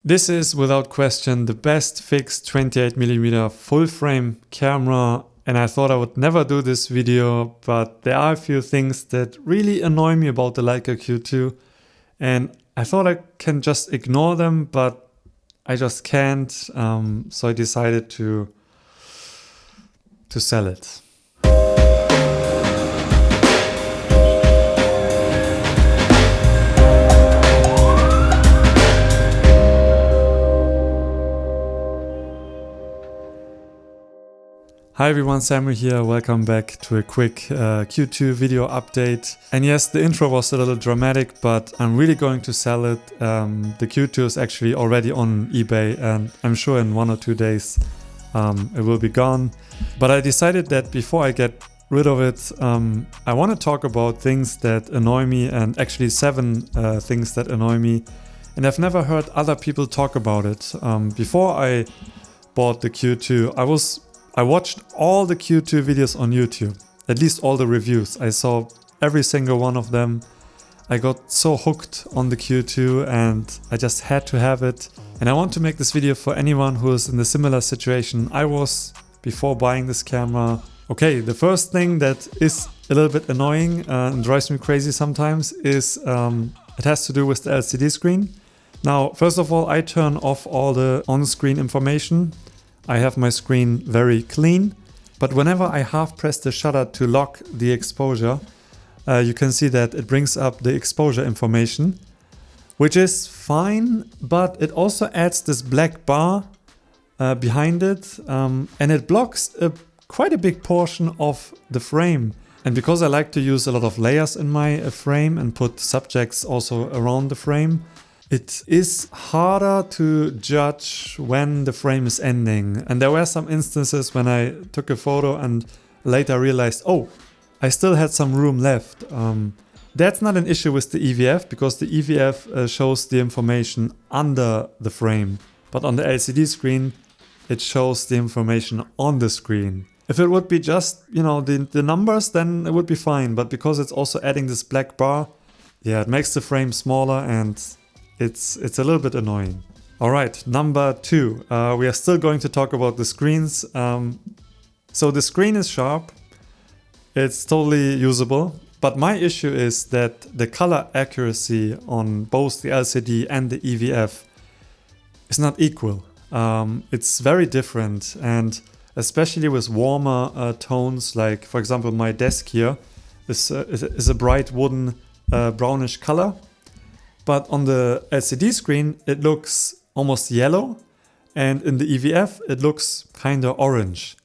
This is without question the best fixed 28mm full frame camera, and I thought I would never do this video, but there are a few things that really annoy me about the Leica Q2, and I thought I can just ignore them, but I just can't, so I decided to sell it. Hi everyone, Samuel here. Welcome back to a quick Q2 video update. And yes, the intro was a little dramatic, but I'm really going to sell it. The Q2 is actually already on eBay, and I'm sure in 1 or 2 days it will be gone. But I decided that before I get rid of it, I want to talk about things that annoy me, and actually 7 things that annoy me. And I've never heard other people talk about it. Before I bought the Q2, I watched all the Q2 videos on YouTube, at least all the reviews. I saw every single one of them. I got so hooked on the Q2 and I just had to have it. And I want to make this video for anyone who is in a similar situation I was before buying this camera. Okay, the first thing that is a little bit annoying and drives me crazy sometimes is it has to do with the LCD screen. Now, first of all, I turn off all the on-screen information. I have my screen very clean, but whenever I half press the shutter to lock the exposure, you can see that it brings up the exposure information, which is fine, but it also adds this black bar behind it, and it blocks quite a big portion of the frame. And because I like to use a lot of layers in my frame and put subjects also around the frame, it is harder to judge when the frame is ending. And there were some instances when I took a photo and later realized, oh, I still had some room left. That's not an issue with the EVF, because the EVF shows the information under the frame. But on the LCD screen, it shows the information on the screen. If it would be just, you know, the numbers, then it would be fine. But because it's also adding this black bar, yeah, it makes the frame smaller and it's a little bit annoying. All right, number 2. We are still going to talk about the screens. So the screen is sharp. It's totally usable. But my issue is that the color accuracy on both the LCD and the EVF is not equal. It's very different, and especially with warmer tones, like for example my desk here is a bright wooden brownish color. But on the LCD screen, it looks almost yellow, and in the EVF, it looks kind of orange.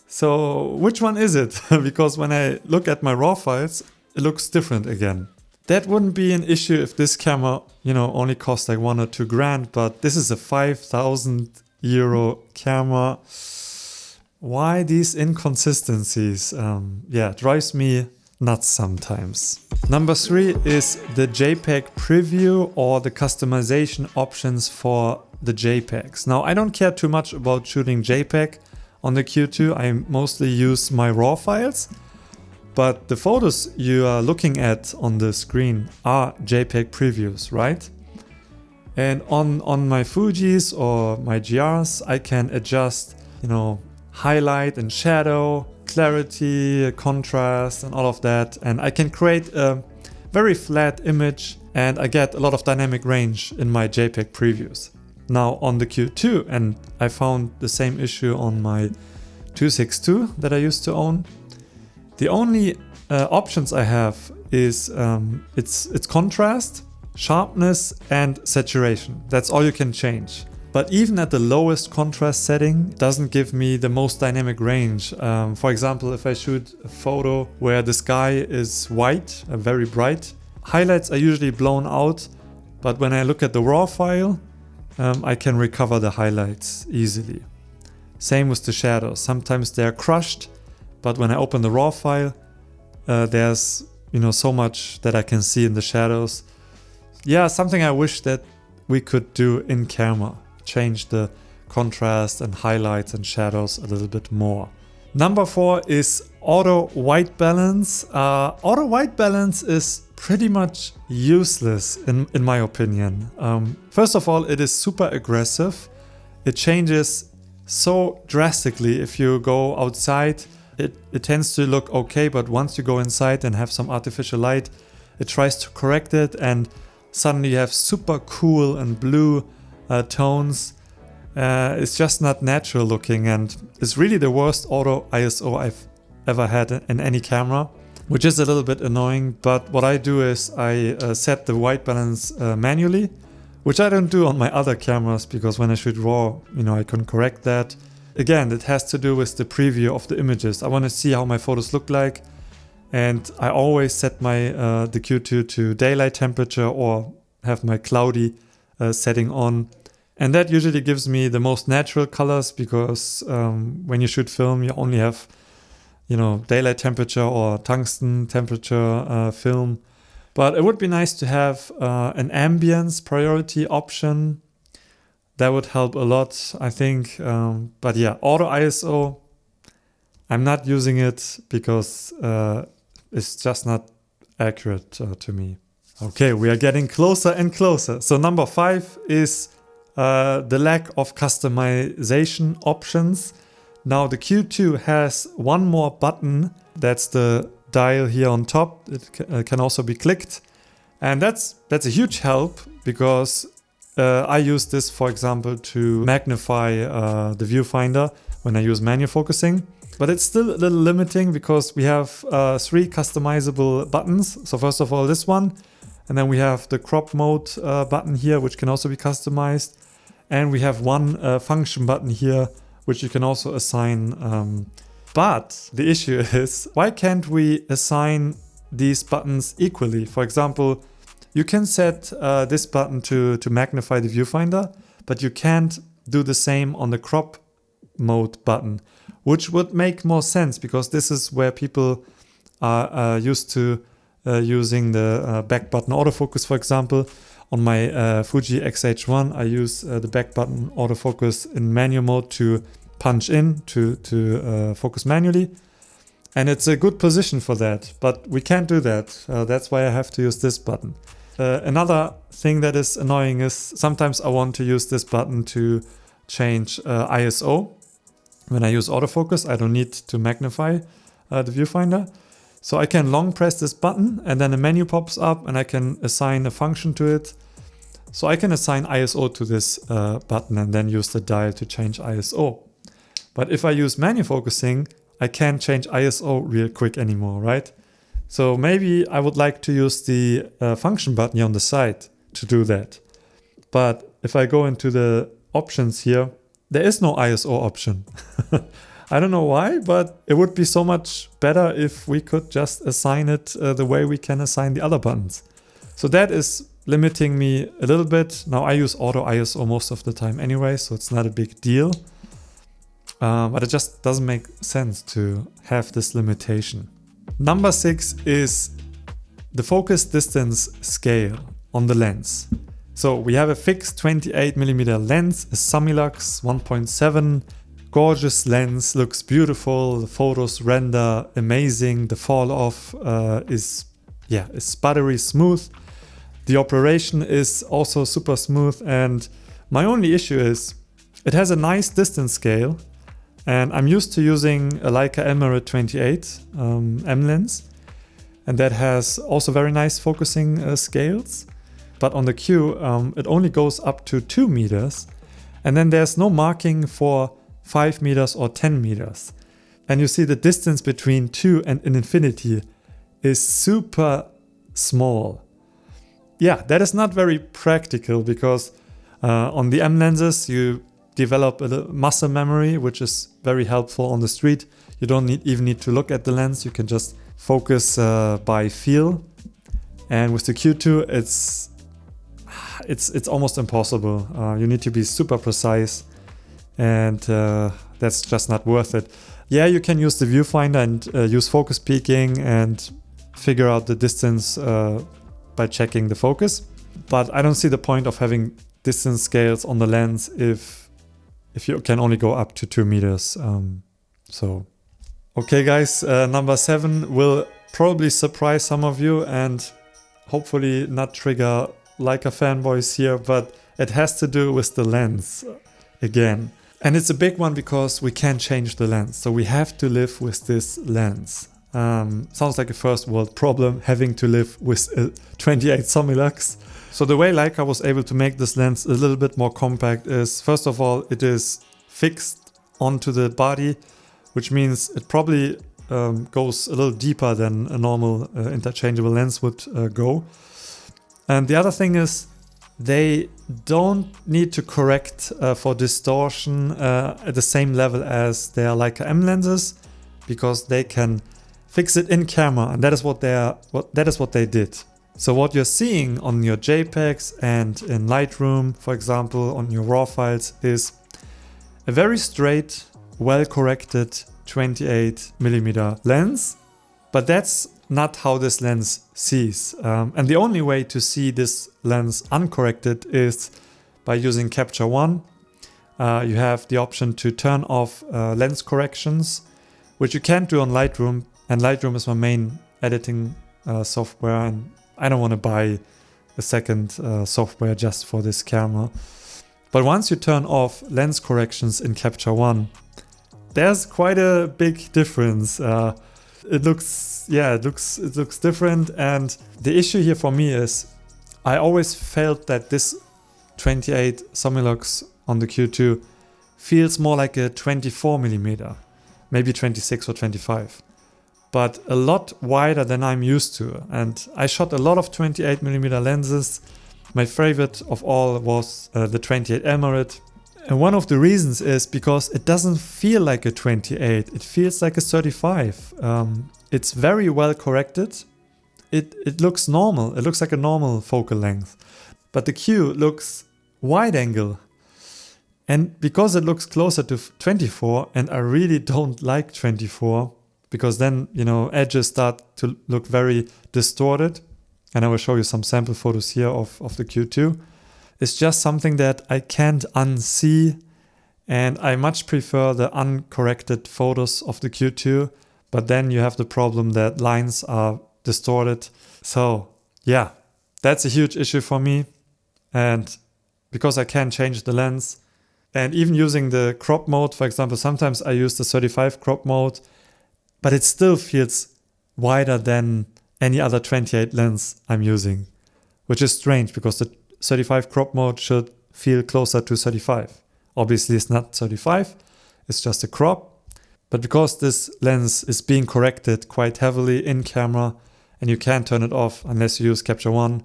So which one is it? Because when I look at my RAW files, it looks different again. That wouldn't be an issue if this camera, you know, only cost like 1 or 2 grand, but this is a 5,000 euro camera. Why these inconsistencies? Yeah, drives me nuts sometimes. Number 3 is the JPEG Preview, or the customization options for the JPEGs. Now, I don't care too much about shooting JPEG on the Q2. I mostly use my RAW files, but the photos you are looking at on the screen are JPEG previews, right? And on my Fujis or my GRs, I can adjust, you know, highlight and shadow, clarity, contrast, and all of that, and I can create a very flat image, and I get a lot of dynamic range in my JPEG previews. Now on the Q2, and I found the same issue on my 262 that I used to own, the only options I have is it's contrast, sharpness, and saturation. That's all you can change. But even at the lowest contrast setting, it doesn't give me the most dynamic range. For example, if I shoot a photo where the sky is white, very bright, highlights are usually blown out, but when I look at the RAW file, I can recover the highlights easily. Same with the shadows. Sometimes they're crushed, but when I open the RAW file, there's, you know, so much that I can see in the shadows. Yeah, something I wish that we could do in camera. Change the contrast and highlights and shadows a little bit more. Number 4 is auto white balance. Auto white balance is pretty much useless in my opinion. First of all, it is super aggressive. It changes so drastically. If you go outside, it tends to look okay, but once you go inside and have some artificial light, it tries to correct it, and suddenly you have super cool and blue tones. It's just not natural looking, and it's really the worst auto ISO I've ever had in any camera, which is a little bit annoying. But what I do is I set the white balance manually, which I don't do on my other cameras, because when I shoot RAW, I can correct that. Again, it has to do with the preview of the images. I want to see how my photos look like, and I always set my the Q2 to daylight temperature or have my cloudy setting on. And that usually gives me the most natural colors, because when you shoot film, you only have, daylight temperature or tungsten temperature film. But it would be nice to have an ambience priority option. That would help a lot, I think. But yeah, auto ISO, I'm not using it because it's just not accurate to me. Okay, we are getting closer and closer. So number 5 is the lack of customization options. Now the Q2 has one more button. That's the dial here on top. It can also be clicked, and that's a huge help, because I use this, for example, to magnify the viewfinder when I use manual focusing. But it's still a little limiting, because we have 3 customizable buttons. So first of all, this one, and then we have the crop mode button here, which can also be customized. And we have one function button here, which you can also assign. But the issue is, why can't we assign these buttons equally? For example, you can set this button to magnify the viewfinder, but you can't do the same on the crop mode button, which would make more sense, because this is where people are used to using the back button autofocus. For example, on my Fuji X-H1, I use the back button autofocus in manual mode to punch in to focus manually. And it's a good position for that, but we can't do that. That's why I have to use this button. Another thing that is annoying is sometimes I want to use this button to change ISO. When I use autofocus, I don't need to magnify the viewfinder. So I can long press this button, and then a menu pops up, and I can assign a function to it. So I can assign ISO to this button and then use the dial to change ISO. But if I use manual focusing, I can't change ISO real quick anymore, right? So maybe I would like to use the function button here on the side to do that. But if I go into the options here, there is no ISO option. I don't know why, but it would be so much better if we could just assign it the way we can assign the other buttons. So that is limiting me a little bit. Now I use auto ISO most of the time anyway, so it's not a big deal. But it just doesn't make sense to have this limitation. Number 6 is the focus distance scale on the lens. So we have a fixed 28mm lens, a Summilux 1.7, gorgeous lens, looks beautiful, the photos render amazing, the fall off is sputtery smooth. The operation is also super smooth, and my only issue is it has a nice distance scale, and I'm used to using a Leica Emerald 28 M lens, and that has also very nice focusing scales. But on the Q, it only goes up to 2 meters, and then there's no marking for 5 meters or 10 meters. And you see the distance between 2 and an infinity is super small. Yeah, that is not very practical, because on the M lenses you develop a muscle memory, which is very helpful on the street. You don't even need to look at the lens, you can just focus by feel. And with the Q2 it's almost impossible. You need to be super precise, and that's just not worth it. Yeah, you can use the viewfinder and use focus peaking and figure out the distance by checking the focus, but I don't see the point of having distance scales on the lens if you can only go up to 2 meters. Okay guys, number 7 will probably surprise some of you, and hopefully not trigger Leica fanboys here, but it has to do with the lens again. And it's a big one because we can't change the lens. So we have to live with this lens. Sounds like a first world problem, having to live with a 28 Summilux. So the way Leica was able to make this lens a little bit more compact is, first of all, it is fixed onto the body, which means it probably goes a little deeper than a normal interchangeable lens would go. And the other thing is, they don't need to correct for distortion at the same level as their Leica M lenses, because they can fix it in camera, and that is what they did. So what you're seeing on your JPEGs and in Lightroom, for example, on your RAW files, is a very straight, well-corrected 28mm lens, but that's not how this lens sees. And the only way to see this lens uncorrected is by using Capture One. You have the option to turn off lens corrections, which you can't do on Lightroom, and Lightroom is my main editing software, and I don't want to buy a second software just for this camera. But once you turn off lens corrections in Capture One, there's quite a big difference. It looks different, and the issue here for me is I always felt that this 28 Summilux on the Q2 feels more like a 24mm, maybe 26 or 25, but a lot wider than I'm used to. And I shot a lot of 28mm lenses. My favorite of all was the 28 Emirate. And one of the reasons is because it doesn't feel like a 28, it feels like a 35. It's very well corrected. It looks normal, it looks like a normal focal length. But the Q looks wide angle. And because it looks closer to 24, and I really don't like 24, because then, you know, edges start to look very distorted. And I will show you some sample photos here of the Q2. It's just something that I can't unsee, and I much prefer the uncorrected photos of the Q2, but then you have the problem that lines are distorted. So yeah, that's a huge issue for me, and because I can't change the lens, and even using the crop mode, for example, sometimes I use the 35 crop mode, but it still feels wider than any other 28 lens I'm using, which is strange because the 35 crop mode should feel closer to 35. Obviously it's not 35, it's just a crop. But because this lens is being corrected quite heavily in camera and you can't turn it off unless you use Capture One,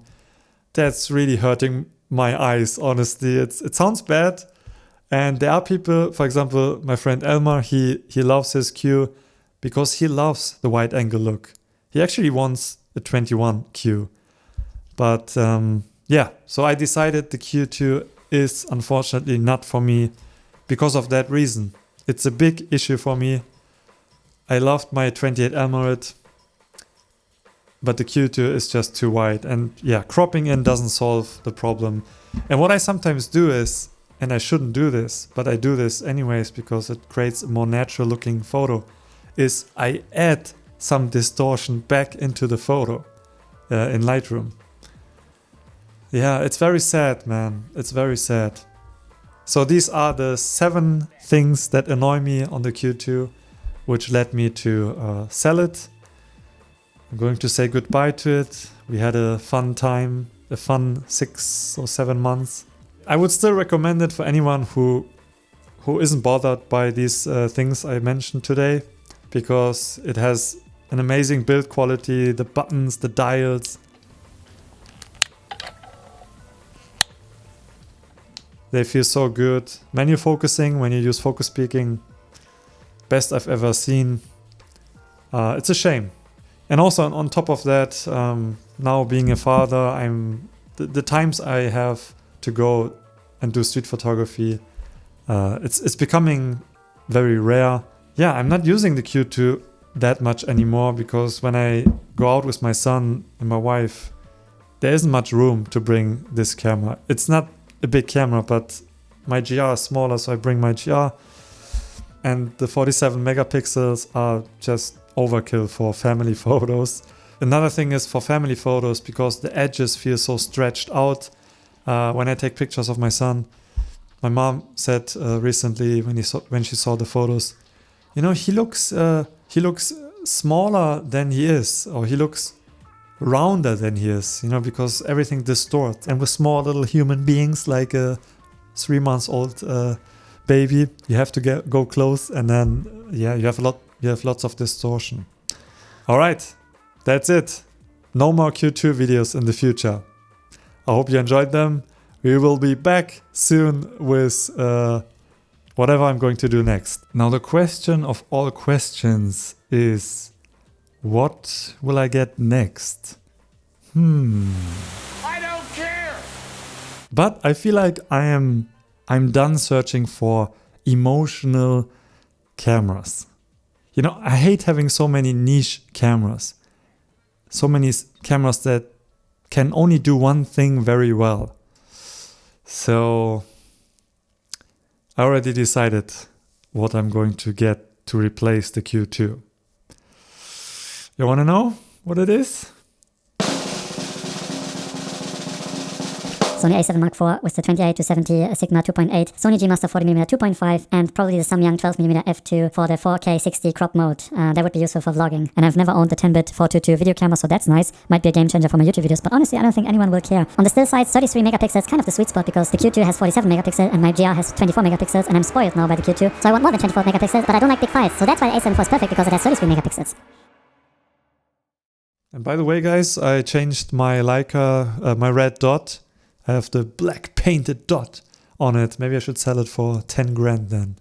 that's really hurting my eyes, honestly. It sounds bad. And there are people, for example, my friend Elmar, he loves his Q because he loves the wide angle look. He actually wants a 21 Q. But yeah, so I decided the Q2 is unfortunately not for me because of that reason. It's a big issue for me. I loved my 28 Emirate, but the Q2 is just too wide. And yeah, cropping in doesn't solve the problem. And what I sometimes do is, and I shouldn't do this, but I do this anyways because it creates a more natural looking photo, is I add some distortion back into the photo in Lightroom. Yeah, it's very sad, man. It's very sad. So these are the 7 things that annoy me on the Q2, which led me to sell it. I'm going to say goodbye to it. We had a fun time, a fun 6 or 7 months. I would still recommend it for anyone who isn't bothered by these things I mentioned today, because it has an amazing build quality, the buttons, the dials. They feel so good. Menu focusing when you use focus peaking, best I've ever seen. It's a shame. And also on top of that, now being a father, the times I have to go and do street photography, it's becoming very rare. Yeah, I'm not using the Q2 that much anymore because when I go out with my son and my wife, there isn't much room to bring this camera. It's not a big camera, but my GR is smaller, so I bring my GR, and the 47 megapixels are just overkill for family photos. Another thing is for family photos, because the edges feel so stretched out. When I take pictures of my son, my mom said recently when she saw the photos, you know, he looks smaller than he is, or he looks rounder than he is, you know, because everything distorts. And with small little human beings like a 3-month-old baby, you have to go close, and then yeah, you have lots of distortion. All right, that's it. No more Q2 videos in the future. I hope you enjoyed them. We will be back soon with whatever I'm going to do next. Now the question of all questions is, what will I get next? I don't care. But I feel like I'm done searching for emotional cameras. You know, I hate having so many niche cameras. So many cameras that can only do one thing very well. So I already decided what I'm going to get to replace the Q2. You want to know what it is? Sony A7 Mark IV with the 28-70 Sigma 2.8, Sony G Master 40mm 2.5, and probably the Samyang 12mm f2 for the 4K 60 crop mode. That would be useful for vlogging. And I've never owned the 10-bit 422 video camera, so that's nice. Might be a game changer for my YouTube videos, but honestly I don't think anyone will care. On the still side, 33 megapixels, kind of the sweet spot, because the Q2 has 47 megapixels and my GR has 24 megapixels, and I'm spoiled now by the Q2, so I want more than 24 megapixels, but I don't like big files, so that's why the A7 IV is perfect, because it has 33 megapixels. And by the way, guys, I changed my Leica, my red dot. I have the black painted dot on it. Maybe I should sell it for 10 grand then.